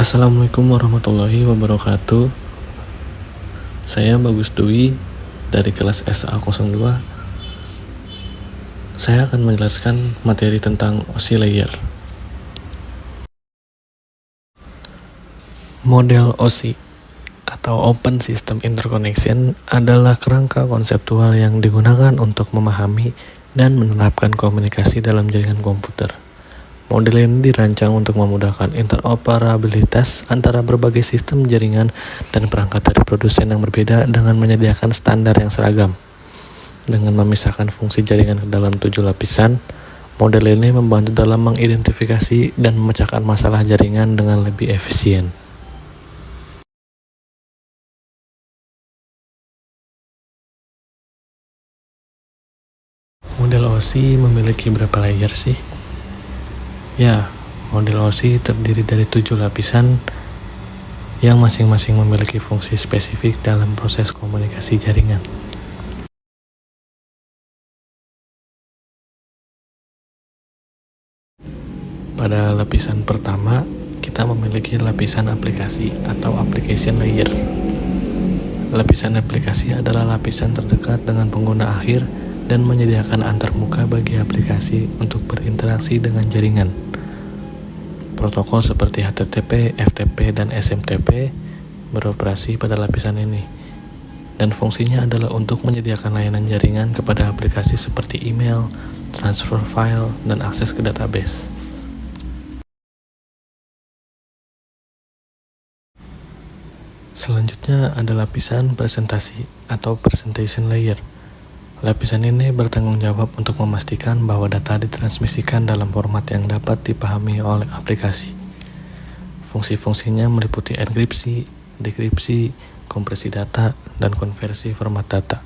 Assalamualaikum warahmatullahi wabarakatuh. Saya Bagus Dwi dari kelas SA02. Saya akan menjelaskan materi tentang OSI layer. Model OSI atau Open System Interconnection adalah kerangka konseptual yang digunakan untuk memahami dan menerapkan komunikasi dalam jaringan komputer. Model ini dirancang untuk memudahkan interoperabilitas antara berbagai sistem jaringan dan perangkat dari produsen yang berbeda dengan menyediakan standar yang seragam. Dengan memisahkan fungsi jaringan ke dalam 7 lapisan, model ini membantu dalam mengidentifikasi dan memecahkan masalah jaringan dengan lebih efisien. Model OSI memiliki berapa layer sih? Ya, model OSI terdiri dari 7 lapisan yang masing-masing memiliki fungsi spesifik dalam proses komunikasi jaringan. Pada lapisan pertama, kita memiliki lapisan aplikasi atau application layer. Lapisan aplikasi adalah lapisan terdekat dengan pengguna akhir dan menyediakan antarmuka bagi aplikasi untuk berinteraksi dengan jaringan. Protokol seperti HTTP, FTP, dan SMTP beroperasi pada lapisan ini, dan fungsinya adalah untuk menyediakan layanan jaringan kepada aplikasi seperti email, transfer file, dan akses ke database. Selanjutnya ada lapisan presentasi atau presentation layer. Lapisan ini bertanggung jawab untuk memastikan bahwa data ditransmisikan dalam format yang dapat dipahami oleh aplikasi. Fungsi-fungsinya meliputi enkripsi, dekripsi, kompresi data, dan konversi format data.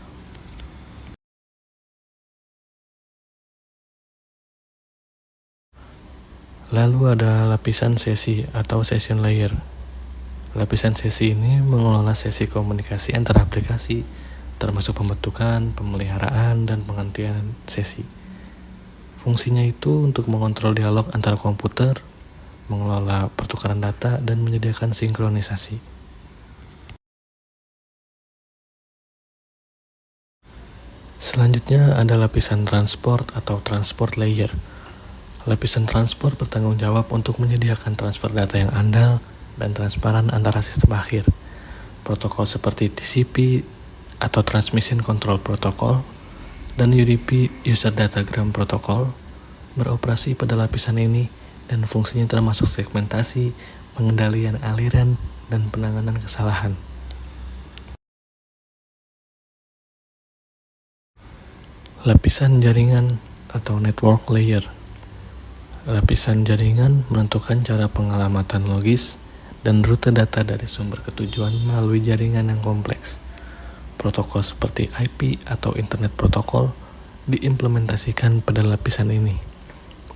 Lalu ada lapisan sesi atau session layer. Lapisan sesi ini mengelola sesi komunikasi antara aplikasi, termasuk pembentukan, pemeliharaan, dan penghentian sesi. Fungsinya itu untuk mengontrol dialog antara komputer, mengelola pertukaran data, dan menyediakan sinkronisasi. Selanjutnya ada lapisan transport atau transport layer. Lapisan transport bertanggung jawab untuk menyediakan transfer data yang andal dan transparan antara sistem akhir. Protokol seperti TCP atau Transmission Control Protocol dan UDP User Datagram Protocol beroperasi pada lapisan ini, dan fungsinya termasuk segmentasi, pengendalian aliran, dan penanganan kesalahan. Lapisan jaringan atau network layer. Lapisan jaringan menentukan cara pengalamatan logis dan rute data dari sumber ketujuan melalui jaringan yang kompleks. Protokol seperti IP atau Internet Protocol diimplementasikan pada lapisan ini,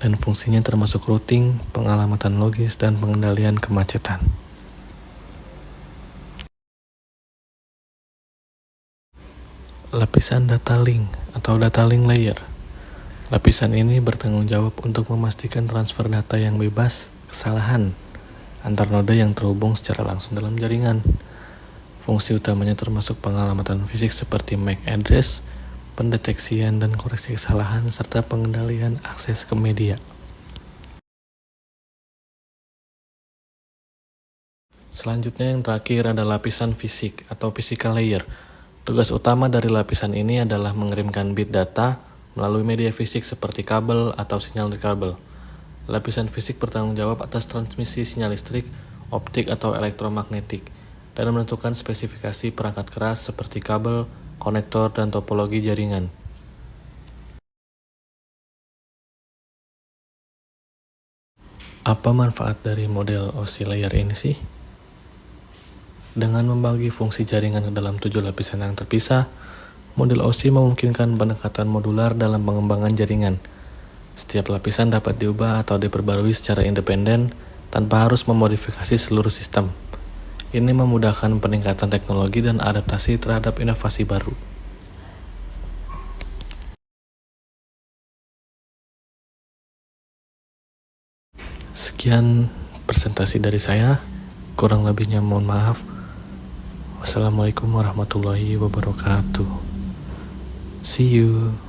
dan fungsinya termasuk routing, pengalamatan logis, dan pengendalian kemacetan. Lapisan data link atau data link layer. Lapisan ini bertanggung jawab untuk memastikan transfer data yang bebas kesalahan antar node yang terhubung secara langsung dalam jaringan. Fungsi utamanya termasuk pengalamatan fisik seperti MAC address, pendeteksian dan koreksi kesalahan, serta pengendalian akses ke media. Selanjutnya yang terakhir ada lapisan fisik atau physical layer. Tugas utama dari lapisan ini adalah mengirimkan bit data melalui media fisik seperti kabel atau sinyal dari kabel. Lapisan fisik bertanggung jawab atas transmisi sinyal listrik, optik atau elektromagnetik, dan menentukan spesifikasi perangkat keras seperti kabel, konektor, dan topologi jaringan. Apa manfaat dari model OSI layer ini sih? Dengan membagi fungsi jaringan ke dalam 7 lapisan yang terpisah, model OSI memungkinkan pendekatan modular dalam pengembangan jaringan. Setiap lapisan dapat diubah atau diperbarui secara independen tanpa harus memodifikasi seluruh sistem. Ini memudahkan peningkatan teknologi dan adaptasi terhadap inovasi baru. Sekian presentasi dari saya. Kurang lebihnya mohon maaf. Wassalamualaikum warahmatullahi wabarakatuh. See you.